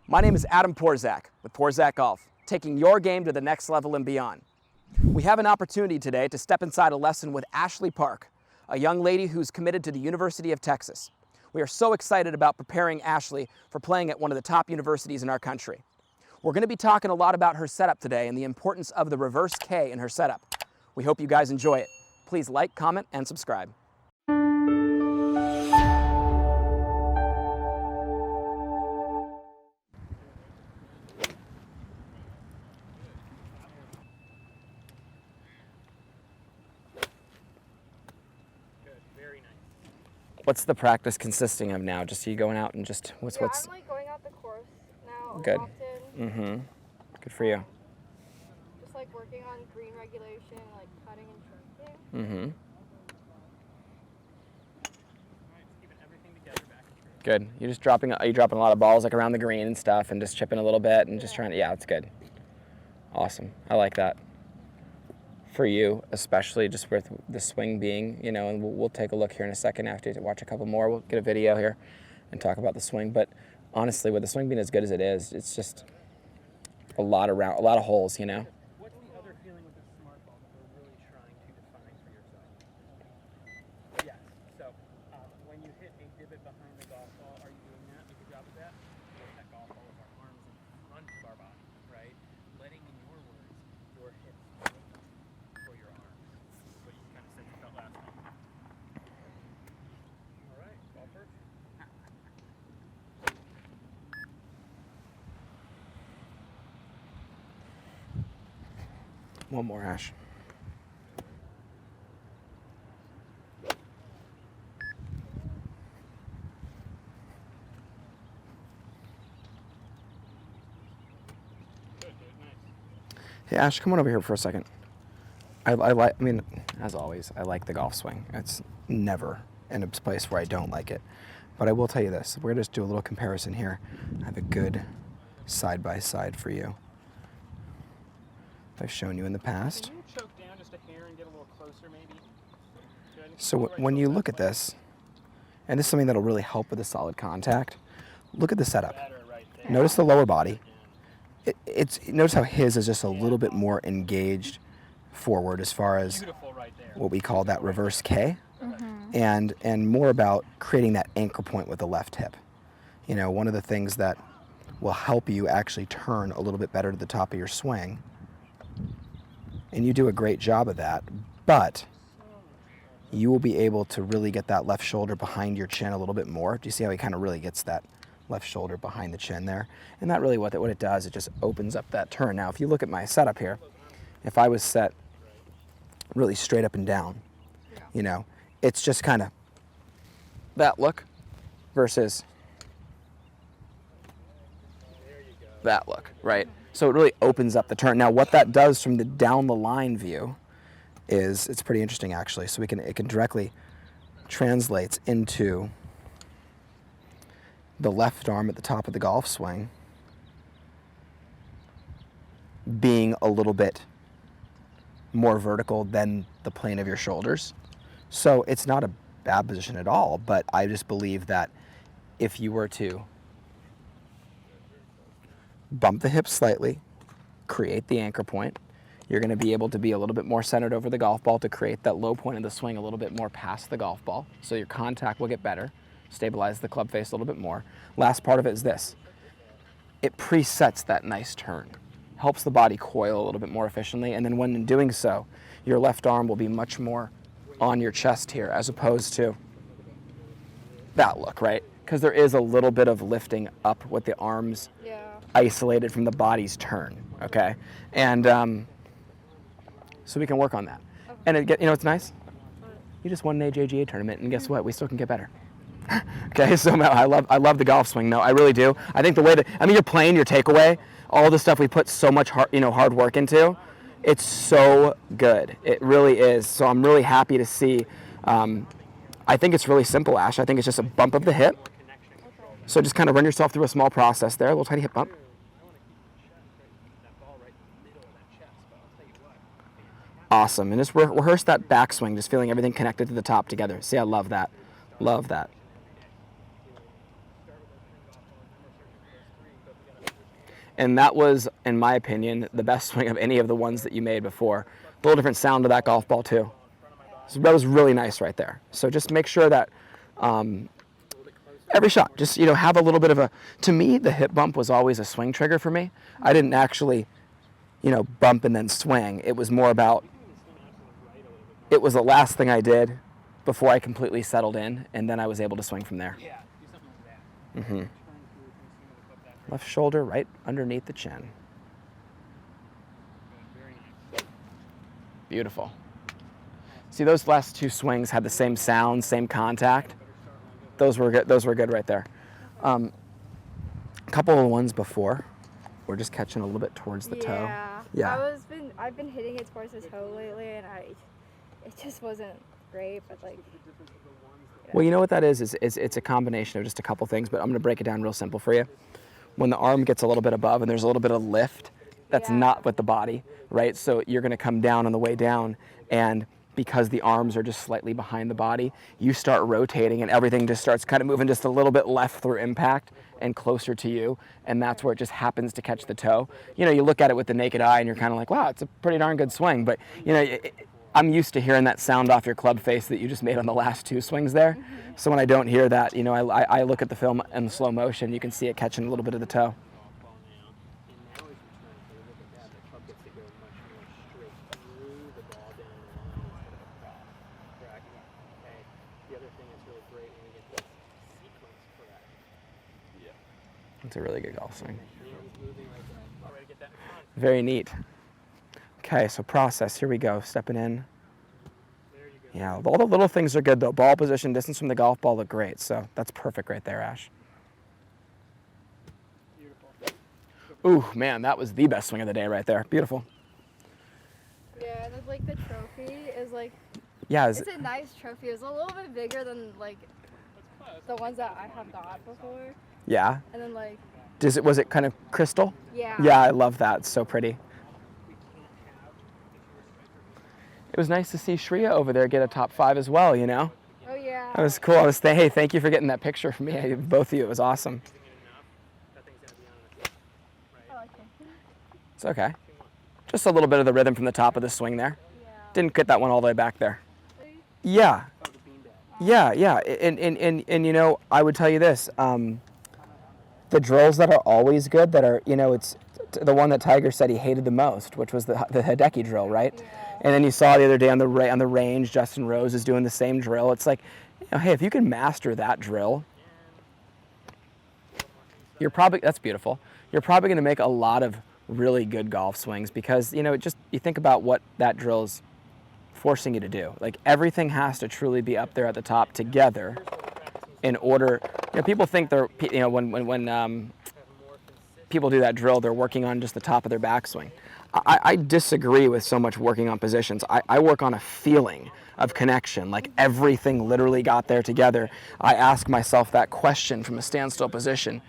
My name is Adam Porzak with Porzak Golf, taking your game to the next level and beyond. We have an opportunity today to step inside a lesson with Ashley Park, a young lady who's committed to the University of Texas. We are so excited about preparing Ashley for playing at one of the top universities in our country. We're going to be talking a lot about her setup today and the importance of the reverse K in her setup. We hope you guys enjoy it. Please like, comment, and subscribe. What's the practice consisting of now? Just you going out and just what's I'm like going out the course now good? Often. Good for you. Just like working on green regulation, like putting and shrinking. Good. Are you dropping a lot of balls like around the green and stuff, and just chipping a little bit and just trying to? Yeah, it's good. Awesome. I like that. For you, especially just with the swing being, you know, and we'll take a look here in a second after you watch a couple more. We'll get a video here and talk about the swing. But honestly, with the swing being as good as it is, it's just a lot of holes, you know. What's the other feeling with the smart ball that we're really trying to define for yourself? Yes. So when you hit a divot behind the golf ball, are you doing that? A good job of that? With that golf ball with our arms in front of our body, right? Letting, in your words, your hips for your arms. What you kind of said you felt last time. All right, golfers. One more, Ash. Hey, Ash, come on over here for a second. I mean, as always, I like the golf swing. It's never in a place where I don't like it. But I will tell you this. We're going to just do a little comparison here. I have a good side-by-side for you. I've shown you in the past. Can you choke down just a hair and get a little closer, maybe? So when you look at this, and this is something that'll really help with the solid contact, look at the setup. Notice the lower body. Notice how his is just a little bit more engaged forward as far as what we call that reverse K, and more about creating that anchor point with the left hip. You know, one of the things that will help you actually turn a little bit better to the top of your swing, and you do a great job of that, but you will be able to really get that left shoulder behind your chin a little bit more. Do you see how he kind of really gets that left shoulder behind the chin there? And that really what it does, it just opens up that turn. Now, if you look at my setup here, if I was set really straight up and down, you know, it's just kind of that look versus that look, right? So it really opens up the turn. Now, what that does from the down the line view is, it's pretty interesting actually. So it can directly translates into the left arm at the top of the golf swing being a little bit more vertical than the plane of your shoulders. So it's not a bad position at all, but I just believe that if you were to bump the hips slightly, create the anchor point, you're going to be able to be a little bit more centered over the golf ball to create that low point of the swing a little bit more past the golf ball. So your contact will get better, stabilize the club face a little bit more. Last part of it is this. It presets that nice turn, helps the body coil a little bit more efficiently, and then when in doing so, your left arm will be much more on your chest here as opposed to that look, right? Because there is a little bit of lifting up with the arms isolated from the body's turn, okay? And so we can work on that. And you know what's nice? You just won an AJGA tournament, and guess what? We still can get better. Okay, so I love the golf swing. No, I really do. I think the way that, I mean, you're playing your takeaway, all the stuff we put so much hard work into, it's so good. It really is. So I'm really happy to see. I think it's really simple, Ash. I think it's just a bump of the hip. So just kind of run yourself through a small process there, a little tiny hip bump. Awesome. And just rehearse that backswing, just feeling everything connected to the top together. See, I love that. Love that. And that was, in my opinion, the best swing of any of the ones that you made before. A little different sound to that golf ball too. So that was really nice right there. So just make sure that every shot, just, you know, have a little bit of a, to me, the hip bump was always a swing trigger for me. I didn't actually, you know, bump and then swing. It was more about, it was the last thing I did before I completely settled in, and then I was able to swing from there. Yeah, do something like that. Mm-hmm. Left shoulder right underneath the chin. Very nice. Beautiful. See, those last two swings had the same sound, same contact. Those were good. Those were good right there. A couple of the ones before, we're just catching a little bit towards the toe. Yeah. I've been hitting it towards the toe lately, and it just wasn't great. But like, Well, you know what that is it's a combination of just a couple things, but I'm going to break it down real simple for you. When the arm gets a little bit above and there's a little bit of lift, that's not with the body, right? So you're going to come down on the way down, and because the arms are just slightly behind the body, you start rotating and everything just starts kind of moving just a little bit left through impact and closer to you, and that's where it just happens to catch the toe. You know, you look at it with the naked eye and you're kind of like, wow, it's a pretty darn good swing, but you know, I'm used to hearing that sound off your club face that you just made on the last two swings there. So when I don't hear that, you know, I look at the film in slow motion, you can see it catching a little bit of the toe. It's a really good golf swing. Very neat. Okay, so process, here we go, stepping in. Yeah, all the little things are good though. Ball position, distance from the golf ball look great, so that's perfect right there, Ash. Ooh, man, that was the best swing of the day right there. Beautiful. yeah, and it's like the trophy is like, Yeah, it's a nice trophy. It's a little bit bigger than like the ones that I have got before. yeah. And then like, Was it kind of crystal? yeah. Yeah, I love that. It's so pretty. It was nice to see Shreya over there get a top 5 as well, you know? Oh yeah. That was cool. Hey, thank you for getting that picture for me. Both of you, it was awesome. I like it. It's okay. Just a little bit of the rhythm from the top of the swing there. Yeah. Didn't get that one all the way back there. Really? Yeah. Yeah. And you know, I would tell you this. The drills that are always good, that are, you know, it's the one that Tiger said he hated the most, which was the Hideki drill, right? Yeah. And then you saw the other day on the range, Justin Rose is doing the same drill. It's like, you know, hey, if you can master that drill, that's beautiful. You're probably going to make a lot of really good golf swings because, you know, you think about what that drill's forcing you to do. Like everything has to truly be up there at the top together in order, you know, people think they're, you know, when people do that drill, they're working on just the top of their backswing. I disagree with so much working on positions. I work on a feeling of connection, like everything literally got there together. I ask myself that question from a standstill position.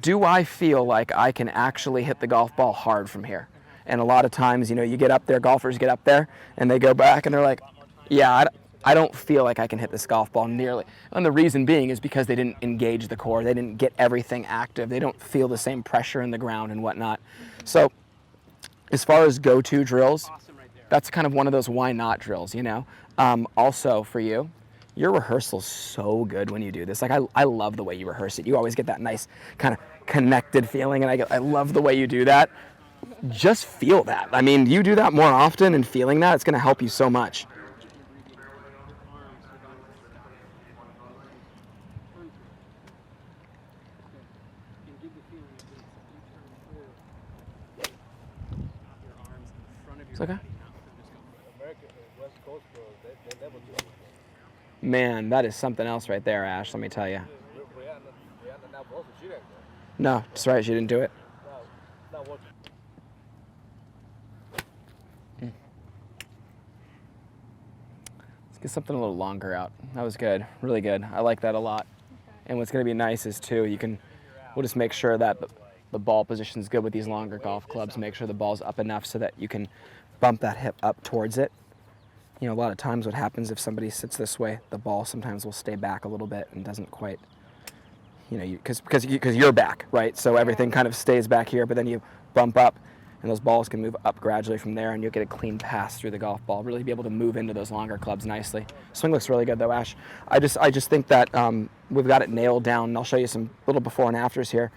Do I feel like I can actually hit the golf ball hard from here? And a lot of times, you know, you get up there, golfers get up there, and they go back and they're like, yeah, I don't feel like I can hit this golf ball nearly. And the reason being is because they didn't engage the core. They didn't get everything active. They don't feel the same pressure in the ground and whatnot. So as far as go-to drills, that's kind of one of those why not drills, you know. Also for you, your rehearsal's so good when you do this. Like I love the way you rehearse it. You always get that nice kind of connected feeling, and I love the way you do that. Just feel that. I mean, you do that more often, and feeling that, it's going to help you so much. It's okay. Man, that is something else right there, Ash, let me tell you. No, that's right, she didn't do it. Let's get something a little longer out. That was good, really good. I like that a lot. Okay. And what's going to be nice is, too, we'll just make sure that the ball position's good with these longer golf clubs. Make sure the ball's up enough so that you can bump that hip up towards it. You know, a lot of times what happens if somebody sits this way, the ball sometimes will stay back a little bit and doesn't quite you know, because you're back, right? So everything kind of stays back here, but then you bump up, and those balls can move up gradually from there, and you'll get a clean pass through the golf ball. Really be able to move into those longer clubs nicely. Swing looks really good though, Ash. I just think that we've got it nailed down, and I'll show you some little before and afters here.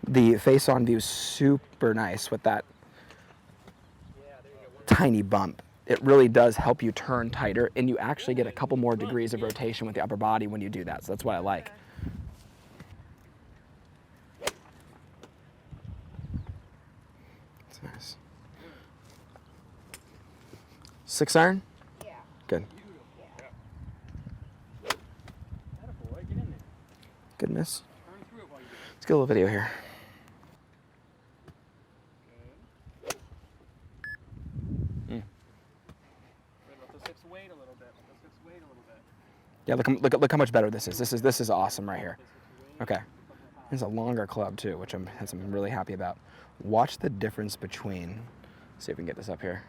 The face-on view is super nice with that tiny bump. It really does help you turn tighter, and you actually get a couple more degrees of rotation with the upper body when you do that. So that's what I like. That's nice. 6-iron? Yeah. Good. Good miss. Let's get a little video here. Yeah, look how much better this is. This is awesome right here. Okay, it's a longer club too, which I'm really happy about. Watch the difference between. Let's see if we can get this up here.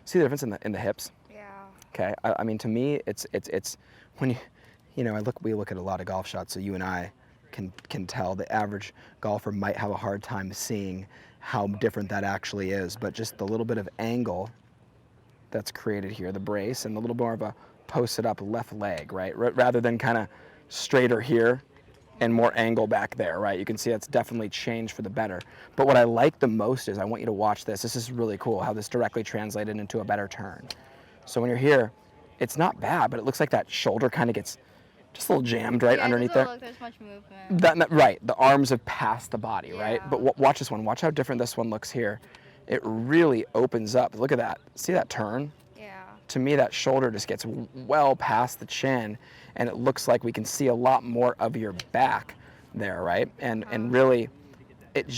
See the difference in the hips? Yeah. Okay, I mean, to me, it's when you know, we look at a lot of golf shots, so you and I can tell the average golfer might have a hard time seeing how different that actually is, but just the little bit of angle that's created here, the brace, and a little more of a posted up left leg, right? Rather than kind of straighter here and more angle back there, right? You can see that's definitely changed for the better. But what I like the most is, I want you to watch this. This is really cool how this directly translated into a better turn. So when you're here, it's not bad, but it looks like that shoulder kind of gets just a little jammed right underneath there. Look, there's much movement. Right, the arms have passed the body, right? Yeah. But watch this one. Watch how different this one looks here. It really opens up. Look at that. See that turn? Yeah. To me, that shoulder just gets well past the chin, and it looks like we can see a lot more of your back there, right? And really, it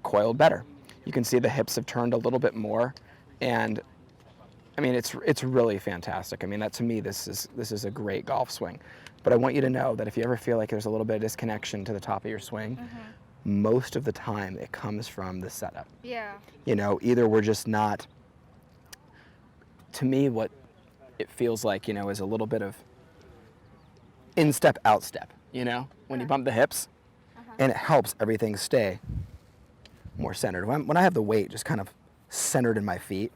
coiled better. You can see the hips have turned a little bit more, and I mean, it's really fantastic. I mean, that to me, this is a great golf swing. But I want you to know that if you ever feel like there's a little bit of disconnection to the top of your swing, most of the time it comes from the setup. Yeah. You know, either we're just not, to me, what it feels like, you know, is a little bit of in-step, out-step, you know, when you bump the hips, and it helps everything stay more centered. When I have the weight just kind of centered in my feet,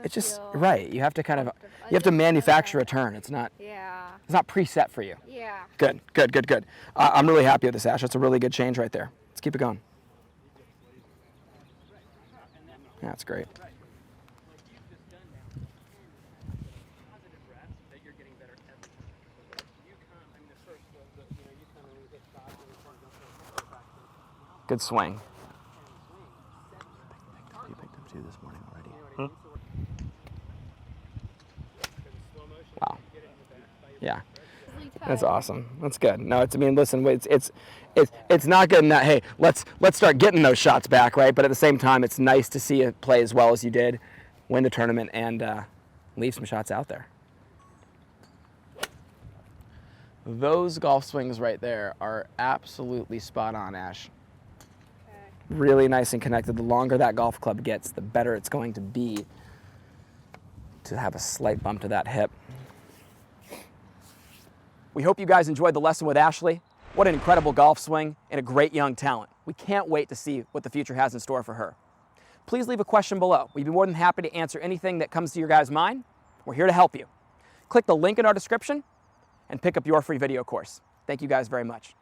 it's just right. You have to kind of, you have to manufacture a turn. It's not. Yeah. It's not preset for you. Yeah. Good. I'm really happy with this, Ash. That's a really good change right there. Let's keep it going. Yeah, that's great. Good swing. You picked up 2 this morning already. Wow. Yeah. That's awesome. That's good. No, I mean, listen, it's not good in that, hey, let's start getting those shots back, right? But at the same time, it's nice to see it play as well as you did, win the tournament, and leave some shots out there. Those golf swings right there are absolutely spot on, Ash. Really nice and connected. The longer that golf club gets, the better it's going to be to have a slight bump to that hip. We hope you guys enjoyed the lesson with Ashley. What an incredible golf swing and a great young talent. We can't wait to see what the future has in store for her. Please leave a question below. We'd be more than happy to answer anything that comes to your guys' mind. We're here to help you. Click the link in our description and pick up your free video course. Thank you guys very much.